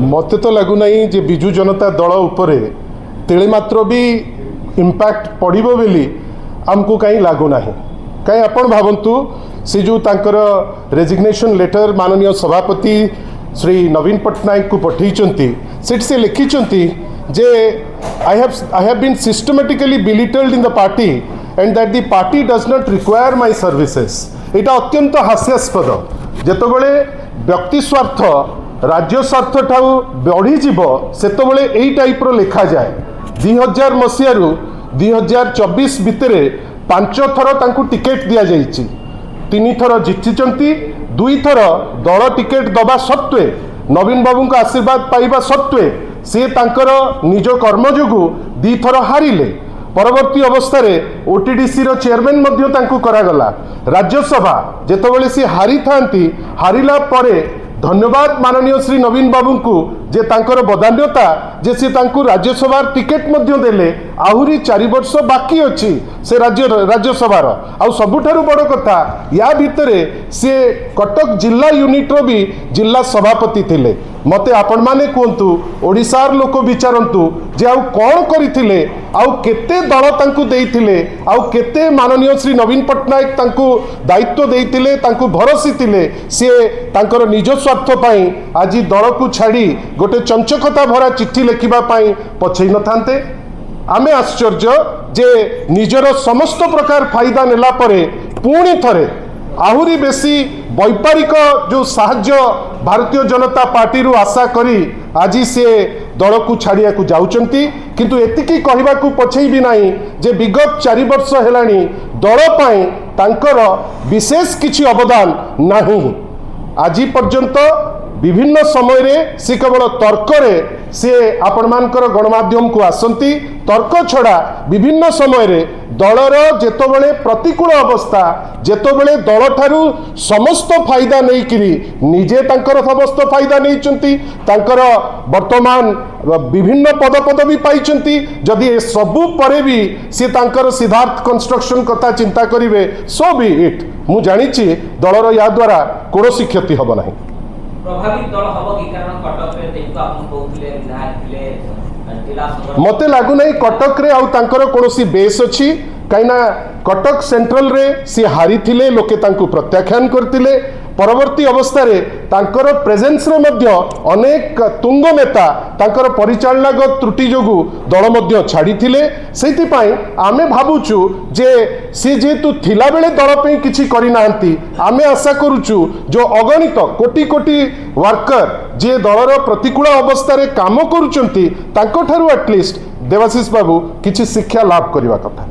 मत तो लगुना जे बिजु जनता दल उपरे तेले मात्र भी इम्पैक्ट पड़ो बोली आमको कहीं लगुना कहीं आपण भावतु से जो तांकर रेजिग्नेशन लेटर माननीय सभापति श्री नवीन पट्टनायक को पठेइचंती से लिखिचंती जे I have been systematically belittled in the party and that the party does not require my services. एटा अत्यंत हास्यास्पद जेतबेले व्यक्ति स्वार्थ राज्य स्वार्थ ठाऊ बढ़ीजीव सेतबेले एई टाइप रो लिखा जाए 2000 मसीह 2024 भितर 5 थर तांकू टिकेट दिया जाइछि 3 थर जितिचंती 2 थर दल टिकेट दबा सत्वे नवीन बाबू का आशीर्वाद पाइबा सत्वे सी तांकर निज कर्म जोगु 2 थर हारिले। परवर्ती अवस्था ओटीडीसी रो चेयरमैन मध्य तांकू करागला। राज्यसभा जेतबेले सी हारी थांती हारिला परे धन्यवाद माननीय श्री नवीन बाबू को जे तांकर बदान्यता जे सी तांकू राज्यसभा टिकेट मध्य देले आहुरी 4 वर्ष बाकी अच्छी से राज्यसभार आउ सबुठारु बड़ कथा या भितरे सी कटक जिला यूनिट रो भी जिला सभापति थिले। मते आपण माने कहतु ओडिशार लोक विचारंतु जे आउ कौन करथिले आउ केते दल तांकू देइथिले आउ केते माननीय श्री नवीन पट्टनायक तांकू दायित्व देइथिले तांकू भरोसी थिले सी तांकर निज स्वार्थ पाई आज दल को छाड़ी गोटे चंचकता भरा चिट्ठी लिखिबा पाई पछै न थांते। आमे आश्चर्य जे निजर समस्त प्रकार फायदा नेला परे पुणी थरे आहुरी बेसी वैपारिक जो साहाय्य भारतीय जनता पार्टी रु आशा करी आज से दल को छाड़िया को जाउचंती किंतु एतिकी कहबा को पछै भी नहीं जे विगत 4 वर्ष हेलानी दल पाई तांकर विशेष किछि अवदान नहीं। आज पर्यंत विभिन्न समय रे से केवल तर्क रे से आपण मानकर गणमाध्यम को आसंती तर्क छड़ा विभिन्न समय रे दलर जेतबेले प्रतिकूल अवस्था जेतबेले दल ठारू समस्त फायदा नहीं किरी निजे तांकर समस्त फायदा नहीं चंती तांकर वर्तमान विभिन्न पद पदवी पाइचंती जदि ए सबु परे भी से तांकर सिद्धार्थ कंस्ट्रक्शन कथा चिंता करिवे सो बी इट मु जानिछि दलर या द्वारा कोनोसी क्षति हबो नाही। प्रभावित दल हबो कि कारण कटक रे देखो आपन कहउथिले विधायक थिले जिला मते लागु नै कटक रे आउ तांकर कोनोसी बेस अछि काइना कटक सेंट्रल रे सी हारी थिले लोके तांकू प्रत्याख्यान करथिले परवर्ती अवस्था रे तांकर प्रेजेंस रे मध्य अनेक तुंग नेता तांकर परिचालनागत त्रुटि जोगु दल मध्य छाड़ी थिले सेति पाई आमे भाबुचु जे सी जेतु थिला बेले दल पे किछि करि नांती आमे आशा करूचु जो अगणित कोटी कोटी वर्कर जे दलर प्रतिकूल अवस्था रे काम करूचंती तांको ठारू एटलिस्ट देवाशीष बाबू किछि शिक्षा लाभ करिवा कथा।